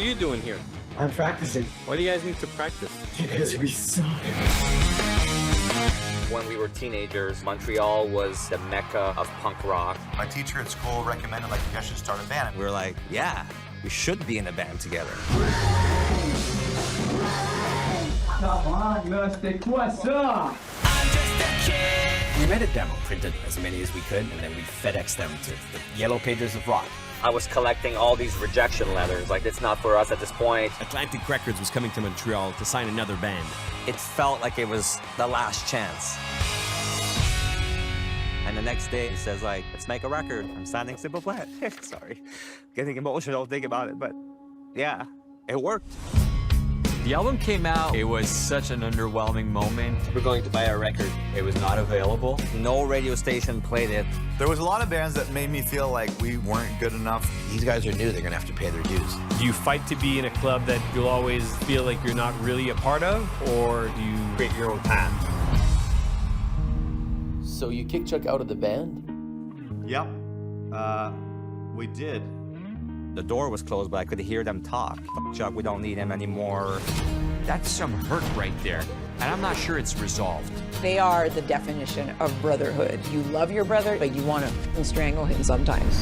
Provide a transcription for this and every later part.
you doing here? I'm practicing. Why do you guys need to practice? Because we suck. When we were teenagers, Montreal was the mecca of punk rock. My teacher at school recommended, like, you guys should start a band. We were like, yeah, we should be in a band together. Come on, Mystic, what's up? I'm just a kid. We made a demo, printed as many as we could, and then we FedExed them to the yellow pages of rock. I was collecting all these rejection letters, like it's not for us at this point. Atlantic Records was coming to Montreal to sign another band. It felt like it was the last chance. And the next day, he says, like, let's make a record. I'm signing Simple Plan. Sorry, getting emotional thinking about it, but yeah, it worked. The album came out, it was such an underwhelming moment. We're going to buy a record. It was not available. No radio station played it. There was a lot of bands that made me feel like we weren't good enough. These guys are new, they're gonna have to pay their dues. Do you fight to be in a club that you'll always feel like you're not really a part of, or do you create your own path? So you kicked Chuck out of the band? Yep, we did. The door was closed, but I could hear them talk. Chuck, we don't need him anymore. That's some hurt right there, and I'm not sure it's resolved. They are the definition of brotherhood. You love your brother, but you want to strangle him sometimes.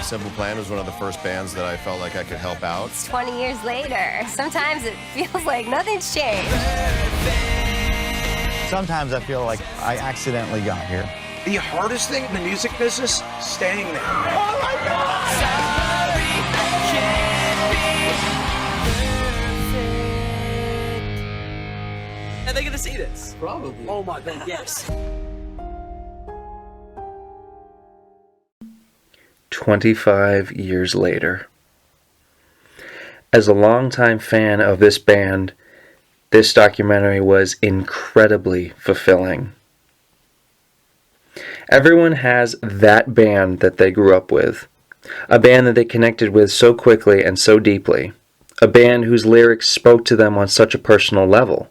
Simple Plan was one of the first bands that I felt like I could help out. It's 20 years later. Sometimes it feels like nothing's changed. Sometimes I feel like I accidentally got here. The hardest thing in the music business, staying there. Oh my God! Sorry, I can't be perfect. Are they gonna see this? Probably. Oh my God, yes. 25 years later. As a longtime fan of this band, this documentary was incredibly fulfilling. Everyone has that band that they grew up with, a band that they connected with so quickly and so deeply, a band whose lyrics spoke to them on such a personal level,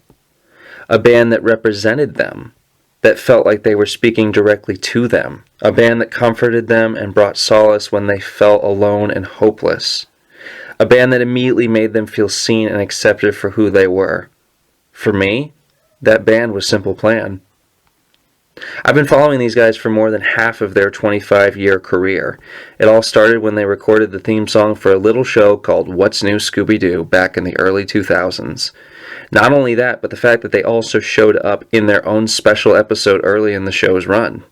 a band that represented them, that felt like they were speaking directly to them, a band that comforted them and brought solace when they felt alone and hopeless, a band that immediately made them feel seen and accepted for who they were. For me, that band was Simple Plan. I've been following these guys for more than half of their 25-year career. It all started when they recorded the theme song for a little show called What's New, Scooby-Doo back in the early 2000s. Not only that, but the fact that they also showed up in their own special episode early in the show's run.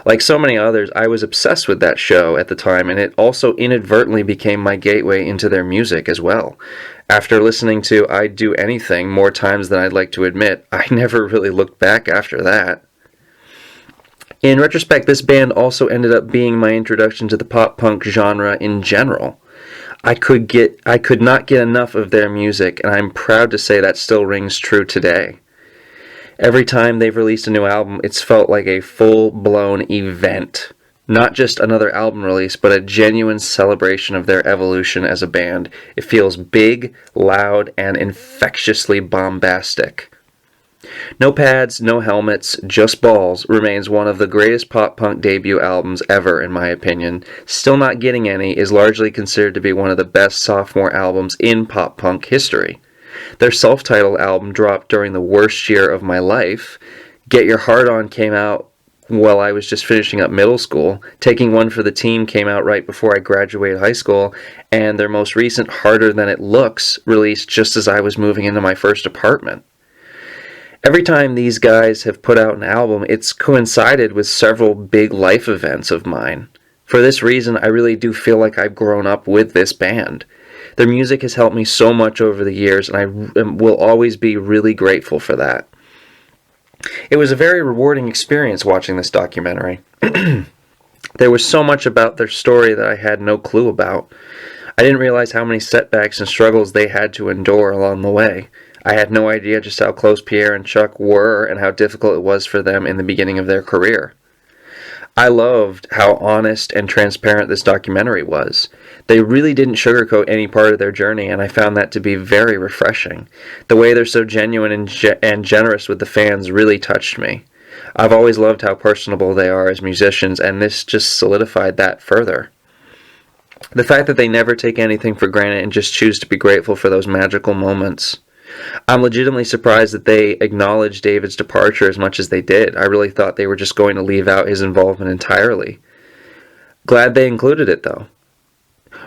Like so many others, I was obsessed with that show at the time, and it also inadvertently became my gateway into their music as well. After listening to I'd Do Anything more times than I'd like to admit, I never really looked back after that. In retrospect, this band also ended up being my introduction to the pop-punk genre in general. I could not get enough of their music, and I'm proud to say that still rings true today. Every time they've released a new album, it's felt like a full-blown event. Not just another album release, but a genuine celebration of their evolution as a band. It feels big, loud, and infectiously bombastic. No Pads, No Helmets, Just Balls remains one of the greatest pop-punk debut albums ever, in my opinion. Still Not Getting Any is largely considered to be one of the best sophomore albums in pop-punk history. Their self-titled album dropped during the worst year of my life. Get Your Heart On came out while I was just finishing up middle school. Taking One for the Team came out right before I graduated high school, and their most recent Harder Than It Looks released just as I was moving into my first apartment. Every time these guys have put out an album, it's coincided with several big life events of mine. For this reason, I really do feel like I've grown up with this band. Their music has helped me so much over the years, and I will always be really grateful for that. It was a very rewarding experience watching this documentary. There was so much about their story that I had no clue about. I didn't realize how many setbacks and struggles they had to endure along the way. I had no idea just how close Pierre and Chuck were and how difficult it was for them in the beginning of their career. I loved how honest and transparent this documentary was. They really didn't sugarcoat any part of their journey, and I found that to be very refreshing. The way they're so genuine and generous with the fans really touched me. I've always loved how personable they are as musicians, and this just solidified that further. The fact that they never take anything for granted and just choose to be grateful for those magical moments. I'm legitimately surprised that they acknowledged David's departure as much as they did. I really thought they were just going to leave out his involvement entirely. Glad they included it, though.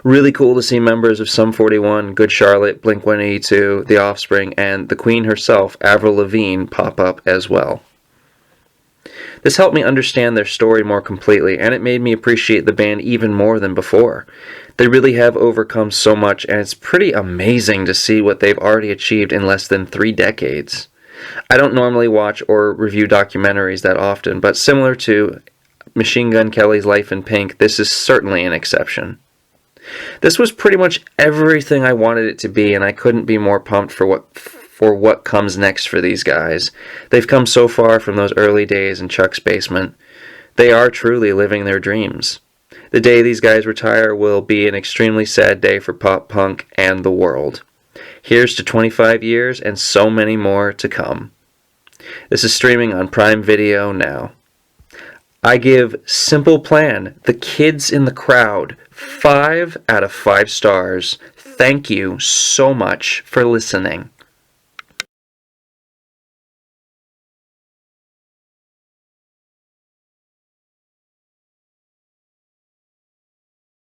Really cool to see members of Sum 41, Good Charlotte, Blink-182, The Offspring, and the Queen herself, Avril Lavigne, pop up as well. This helped me understand their story more completely, and it made me appreciate the band even more than before. They really have overcome so much, and it's pretty amazing to see what they've already achieved in less than 3 decades. I don't normally watch or review documentaries that often, but similar to Machine Gun Kelly's Life in Pink, this is certainly an exception. This was pretty much everything I wanted it to be, and I couldn't be more pumped for what comes next for these guys. They've come so far from those early days in Chuck's basement. They are truly living their dreams. The day these guys retire will be an extremely sad day for pop punk and the world. Here's to 25 years and so many more to come. This is streaming on Prime Video now. I give Simple Plan, The Kids in the Crowd, 5 out of 5 stars. Thank you so much for listening.